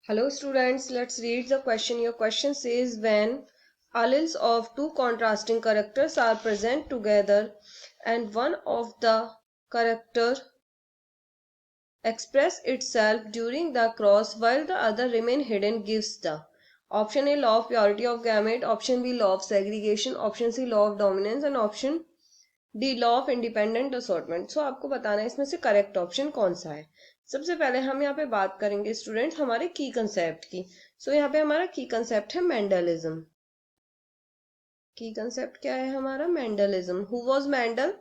Hello students, let's read the question. Your question says when alleles of two contrasting characters are present together and one of the character express itself during the cross while the other remain hidden gives the option A law of purity of gamete, option B law of segregation, option C law of dominance and option D law of independent assortment. So आपको बताना है इसमें से correct option कौन सा है। सबसे पहले हम यहाँ पे बात करेंगे स्टूडेंट्स हमारे की कंसेप्ट की। सो यहाँ पे हमारा की कंसेप्ट है मेंडलिज्म। की कंसेप्ट क्या है हमारा? Mendelism. Who was Mendel?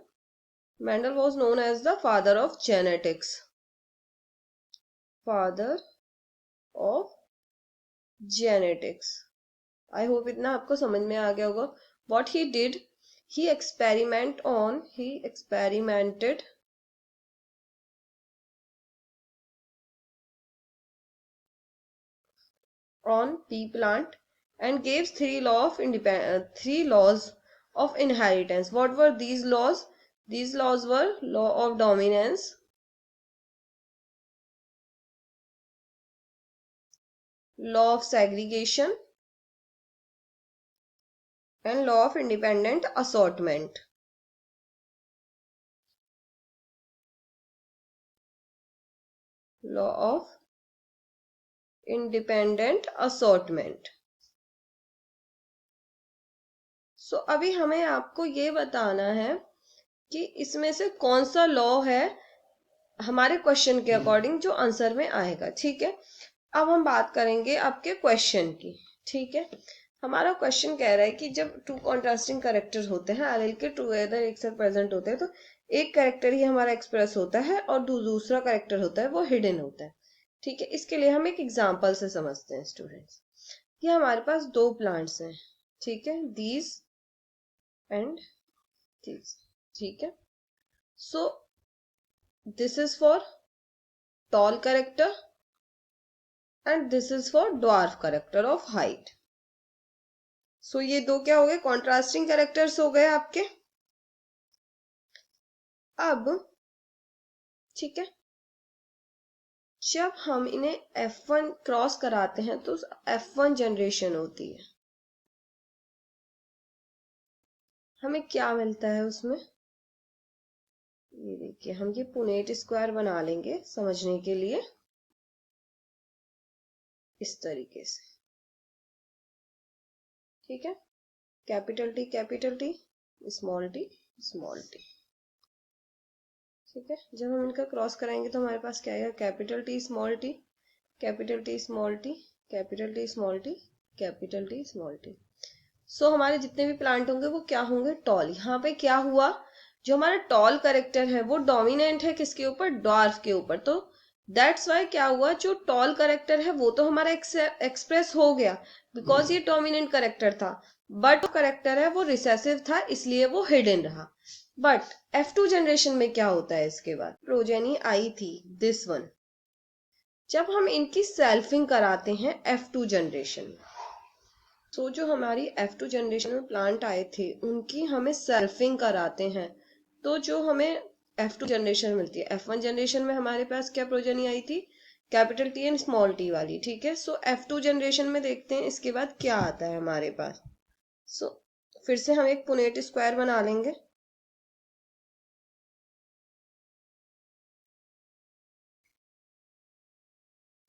Mendel was known as the father of genetics. Father of genetics. I hope इतना आपको समझ में आ गया होगा। What he did, he experimented on pea plant and gave three laws of inheritance. What were these laws? These laws were law of dominance, law of segregation and law of independent assortment. Law of independent assortment. सो अभी हमें आपको ये बताना है कि इसमें से कौन सा लॉ है हमारे क्वेश्चन के अकॉर्डिंग जो आंसर में आएगा। ठीक है, अब हम बात करेंगे आपके क्वेश्चन की। ठीक है, हमारा क्वेश्चन कह रहा है कि जब टू कॉन्ट्रास्टिंग कैरेक्टर होते हैं एलेल के टुगेदर एक साथ प्रेजेंट होते हैं तो एक कैरेक्टर ही हमारा एक्सप्रेस होता है और दूसरा कैरेक्टर होता है वो हिडन होता है। ठीक है, इसके लिए हम एक एग्जांपल से समझते हैं स्टूडेंट्स। ये हमारे पास दो प्लांट्स हैं, ठीक है, दीज एंड दीज। ठीक है, so this is for tall character and this is for dwarf character of height. So ये दो क्या हो गए? कॉन्ट्रास्टिंग कैरेक्टर्स हो गए आपके। अब ठीक है, जब हम इन्हें F1 क्रॉस कराते हैं तो F1 जनरेशन होती है। हमें क्या मिलता है उसमें? ये देखिए, हम ये पुनेट स्क्वायर बना लेंगे समझने के लिए इस तरीके से। ठीक है, capital T small T small T. ठीक है, जब हम इनका क्रॉस कराएंगे तो हमारे पास क्या आएगा? Capital T small T, capital T small T, capital T small T, capital T small T. So हमारे जितने भी प्लांट होंगे वो क्या होंगे? टॉल। यहाँ पे क्या हुआ? जो हमारा टॉल कैरेक्टर है वो डोमिनेंट है किसके ऊपर? ड्वार्फ के ऊपर। तो दैट्स वाई क्या हुआ, जो टॉल कैरेक्टर है वो तो हमारा एक्सप्रेस हो गया बिकॉज ये डोमिनेंट कैरेक्टर था, बट कैरेक्टर है वो रिसेसिव था इसलिए वो हिडन रहा। बट F2 जनरेशन में क्या होता है? इसके बाद प्रोजेनी आई थी, दिस वन। जब हम इनकी सेल्फिंग कराते हैं F2 जनरेशन में, तो जो हमारी F2 जनरेशन में प्लांट आए थे उनकी हमें सेल्फिंग कराते हैं तो जो हमें F2 जनरेशन मिलती है। F1 जनरेशन में हमारे पास क्या प्रोजेनी आई थी? Capital T and small T वाली। ठीक है, सो F2 जनरेशन में देखते हैं इसके बाद क्या आता है हमारे पास। सो फिर से हम एक पुनेट स्क्वायर बना लेंगे।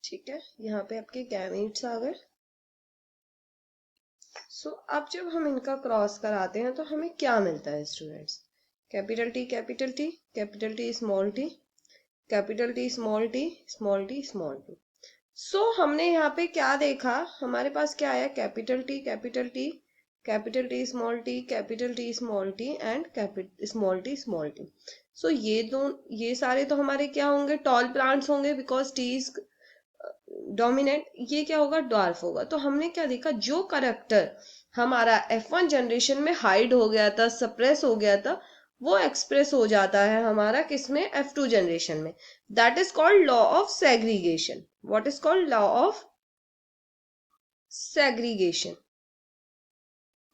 ठीक है, यहाँ पे आपके गैमेट्स आ गए। सो अब जब हम इनका क्रॉस कराते हैं तो हमें क्या मिलता है students? Capital T capital T, capital T small T, capital T small T, small T small T. So हमने यहाँ पे क्या देखा? हमारे पास क्या आया? Capital T capital T, capital T small T, capital T small T and small T small T. So ये सारे तो हमारे क्या होंगे? टॉल प्लांट्स होंगे बिकॉज टी इज डोमिनेंट। ये क्या होगा? ड्वार्फ होगा। तो हमने क्या देखा? जो करेक्टर हमारा F1 जनरेशन में हाइड हो गया था, सप्रेस हो गया था, वो एक्सप्रेस हो जाता है हमारा किसमें? F2 जनरेशन में। That is called law of segregation. What is called? Law of segregation.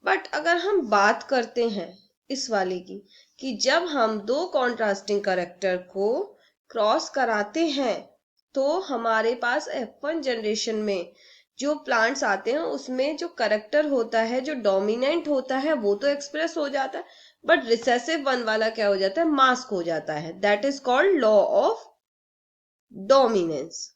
But अगर हम बात करते हैं इस वाले की कि जब हम दो कॉन्ट्रास्टिंग कैरेक्टर को क्रॉस कराते हैं तो हमारे पास F1 जनरेशन में जो प्लांट्स आते हैं उसमें जो करेक्टर होता है, जो डोमिनेंट होता है, वो तो एक्सप्रेस हो जाता है, बट रिसेसिव वन वाला क्या हो जाता है, मास्क हो जाता है. That is called law of dominance.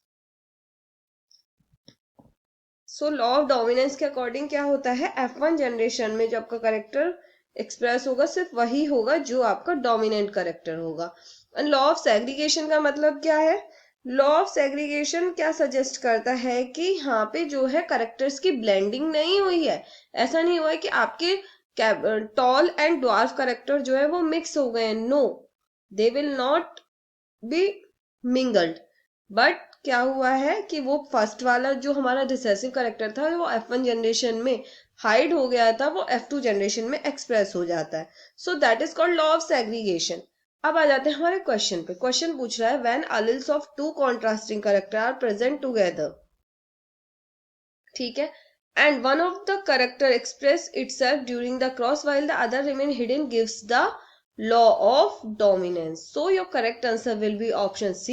So law of dominance के अकॉर्डिंग क्या होता है, F1 जनरेशन में जो आपका करेक्टर एक्सप्रेस होगा सिर्फ वही होगा जो आपका डोमिनेंट करेक्टर होगा. एंड लॉ ऑफ सेग्रीगेशन का मतलब क्या है, लॉ ऑफ सेग्रीगेशन क्या सजेस्ट करता है कि यहाँ पे जो है करेक्टर्स की ब्लेंडिंग नहीं हुई है. ऐसा नहीं हुआ है कि आपके टॉल एंड ड्वार्फ करेक्टर जो है वो मिक्स हो गए हैं. No, they will not be mingled. But क्या हुआ है कि वो फर्स्ट वाला जो हमारा रिसेसिव करेक्टर था वो F1 जनरेशन में हाइड हो गया था, वो F2 जनरेशन में एक्सप्रेस हो जाता है. So that is called law of segregation. अब आ जाते हैं हमारे क्वेश्चन पे. क्वेश्चन पूछ रहा है when alleles of two contrasting character are present together. ठीक है. And one of the character express itself during the cross while the other remain hidden gives the law of dominance. So your correct answer will be option C.